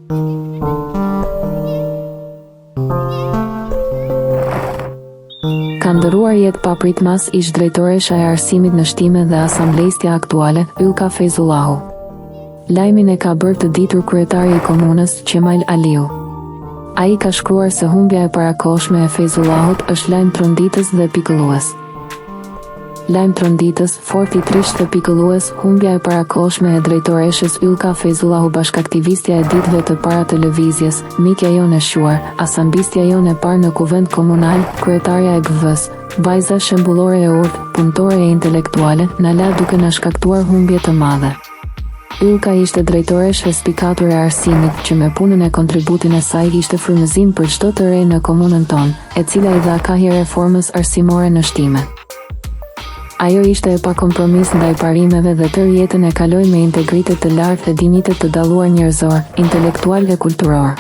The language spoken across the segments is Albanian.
Ka ndëruar jetë papritmas ish drejtoresha e arsimit në shtime dhe asamblejstja aktuale, Ylka Fejzullahu. Lajmin e ka bërë të ditur kryetari i komunës, Qemail Aliu. Ai ka shkruar se humbja e parakohshme e Fejzullahut është lajm tronditës dhe pikëllues. Lajm tronditës, fort i trisht dhe pikëllues, humbja e parakohshme e drejtoreshës Ylka Fejzullahu, bashkaktivistja e ditëve të para të lëvizjes, mikja jonë e shuar, asambistja jonë e parë në kuvend komunal, kryetarja e BV-s, vajza shembullore e urtë, punëtore e intelektuale, na la duke na shkaktuar humbje të madhe. Ylka ishte drejtoresh e spikatur e arsimit, që me punën e kontributin e saj ishte frymëzim për çdo të re në komunën tonë, e cila i dha kahje reformës arsimore në shtime. Ajo ishte e pakompromis ndaj parimeve dhe tërë jetën e kaloi me integritet të lartë dhe dinjitet të dalluar njerëzor, intelektual dhe kulturor.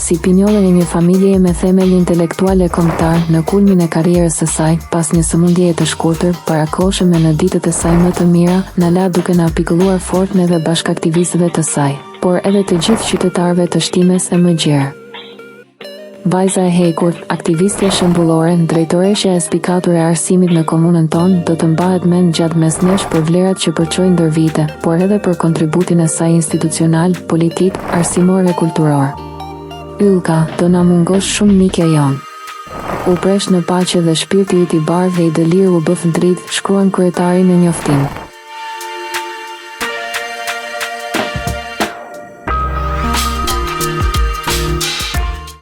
Si pinjolle e një familjeje me themel intelektual e kombëtar, në kulmin e karrierës së saj, pas një sëmundjeje të shkurtër, parakohshme në ditët e saj më të mira, na la duke na pikëlluar fort neve bashkaktivistëve të saj, por edhe të gjithë qytetarëve të shtimes e më gjerë. Vajza e hekurt, aktivistja shembullore, drejtoreshja e spikatur e arsimit në komunën tonë, do të mbahet mend gjatë mesnesh për vlerat që përçoi ndër vite, por edhe për kontributin e saj institucional, politik, arsimor dhe kulturor. Ylka, do na mungosh shumë mikja jonë. U presh në paqe dhe shpirti yt i bardhë dhe i dëlirë u bëf dritë, shkruan kryetari në njoftim.